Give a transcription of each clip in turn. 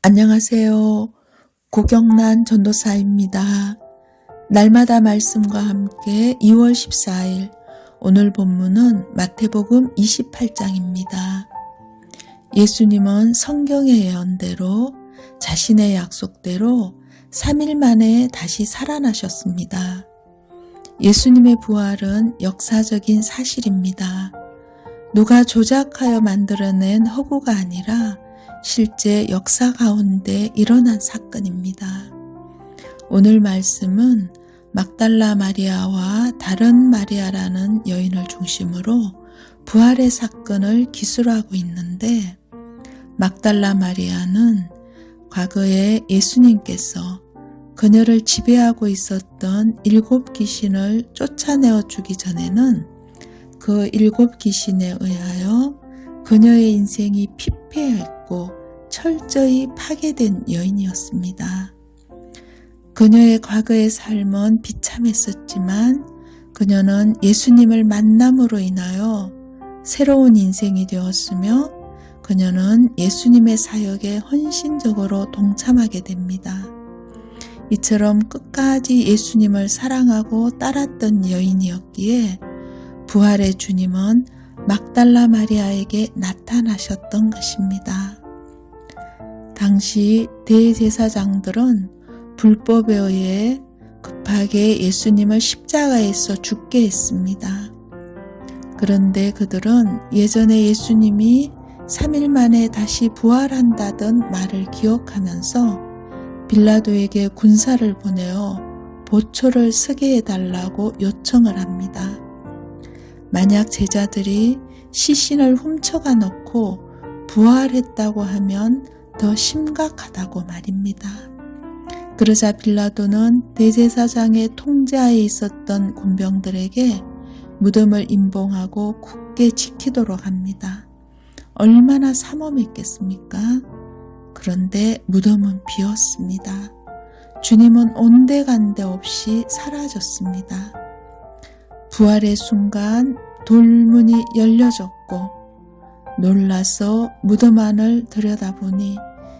안녕하세요. 고경란 전도사입니다. 날마다 말씀과 함께 2월 14일 오늘 본문은 마태복음 28장입니다. 예수님은 성경의 예언대로 자신의 약속대로 3일 만에 다시 살아나셨습니다. 예수님의 부활은 역사적인 사실입니다. 누가 조작하여 만들어낸 허구가 아니라 실제 역사 가운데 일어난 사건입니다. 오늘 말씀은 막달라 마리아와 다른 마리아라는 여인을 중심으로 부활의 사건을 기술하고 있는데, 막달라 마리아는 과거에 예수님께서 그녀를 지배하고 있었던 7 귀신을 쫓아내어 주기 전에는 그 7 귀신에 의하여 그녀의 인생이 피폐했고 철저히 파괴된 여인이었습니다. 그녀의 과거의 삶은 비참했었지만 그녀는 예수님을 만남으로 인하여 새로운 인생이 되었으며 그녀는 예수님의 사역에 헌신적으로 동참하게 됩니다. 이처럼 끝까지 예수님을 사랑하고 따랐던 여인이었기에 부활의 주님은 막달라 마리아에게 나타나셨던 것입니다. 당시 대제사장들은 불법에 의해 급하게 예수님을 십자가에서 죽게 했습니다. 그런데 그들은 예전에 예수님이 3일 만에 다시 부활한다던 말을 기억하면서 빌라도에게 군사를 보내어 보초를 서게 해달라고 요청을 합니다. 만약 제자들이 시신을 훔쳐가 놓고 부활했다고 하면 더 심각하다고 말입니다. 그러자 빌라도는 대제사장의 통제하에 있었던 군병들에게 무덤을 임봉하고 굳게 지키도록 합니다. 얼마나 삼엄했겠습니까? 그런데 무덤은 비었습니다. 주님은 온데간데 없이 사라졌습니다. 부활의 순간 돌문이 열려졌고 놀라서 무덤 안을 들여다보니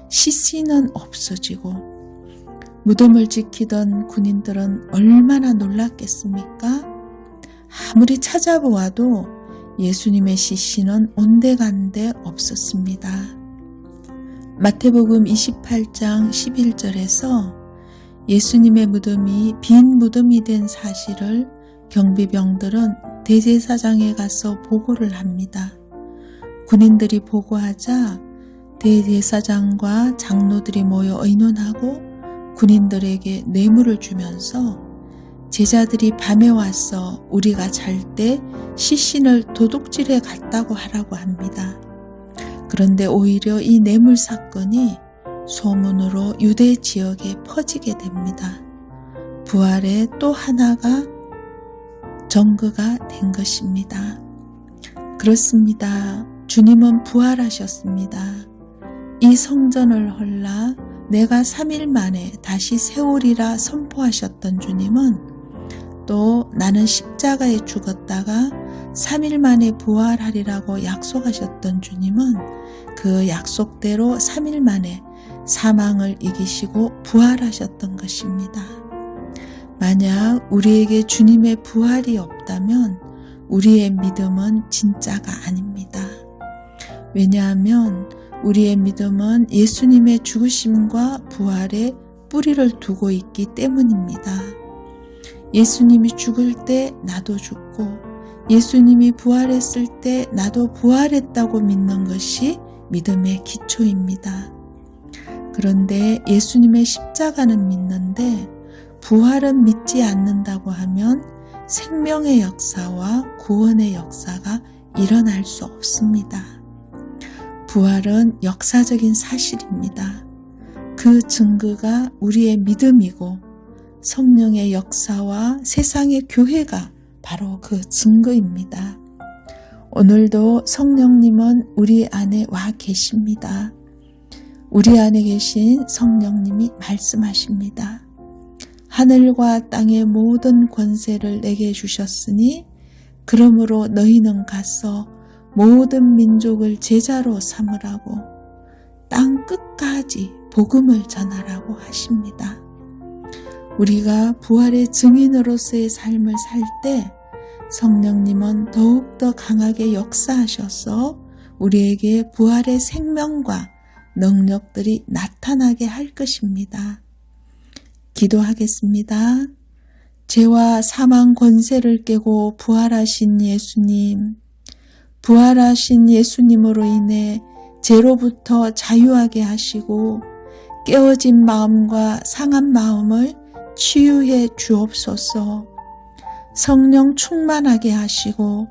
시신은 없어지고 무덤을 지키던 군인들은 얼마나 놀랐겠습니까? 아무리 찾아보아도 예수님의 시신은 온데간데 없었습니다. 마태복음 28장 11절에서 예수님의 무덤이 빈 무덤이 된 사실을 경비병들은 대제사장에 가서 보고를 합니다. 군인들이 보고하자 대제사장과 장로들이 모여 의논하고 군인들에게 뇌물을 주면서 제자들이 밤에 와서 우리가 잘 때 시신을 도둑질해 갔다고 하라고 합니다. 그런데 오히려 이 뇌물 사건이 소문으로 유대 지역에 퍼지게 됩니다. 부활의 또 하나가 증거가 된 것입니다. 그렇습니다. 주님은 부활하셨습니다. 이 성전을 헐라 내가 3일 만에 다시 세우리라 선포하셨던 주님은 또 나는 십자가에 죽었다가 3일 만에 부활하리라고 약속하셨던 주님은 그 약속대로 3일 만에 사망을 이기시고 부활하셨던 것입니다. 만약 우리에게 주님의 부활이 없다면 우리의 믿음은 진짜가 아닙니다. 왜냐하면 우리의 믿음은 예수님의 죽으심과 부활에 뿌리를 두고 있기 때문입니다. 예수님이 죽을 때 나도 죽고 예수님이 부활했을 때 나도 부활했다고 믿는 것이 믿음의 기초입니다. 그런데 예수님의 십자가는 믿는데 부활은 믿지 않는다고 하면 생명의 역사와 구원의 역사가 일어날 수 없습니다. 부활은 역사적인 사실입니다. 그 증거가 우리의 믿음이고 성령의 역사와 세상의 교회가 바로 그 증거입니다. 오늘도 성령님은 우리 안에 와 계십니다. 우리 안에 계신 성령님이 말씀하십니다. 하늘과 땅의 모든 권세를 내게 주셨으니 그러므로 너희는 가서 모든 민족을 제자로 삼으라고 땅 끝까지 복음을 전하라고 하십니다. 우리가 부활의 증인으로서의 삶을 살 때 성령님은 더욱더 강하게 역사하셔서 우리에게 부활의 생명과 능력들이 나타나게 할 것입니다. 기도하겠습니다. 죄와 사망 권세를 깨고 부활하신 예수님, 부활하신 예수님으로 인해 죄로부터 자유하게 하시고 깨어진 마음과 상한 마음을 치유해 주옵소서. 성령 충만하게 하시고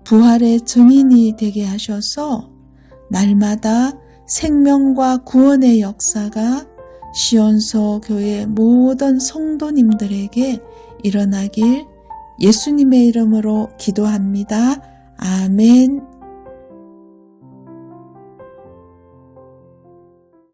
부활의 증인이 되게 하셔서 날마다 생명과 구원의 역사가 시온서 교회 모든 성도님들에게 일어나길 예수님의 이름으로 기도합니다. 아멘.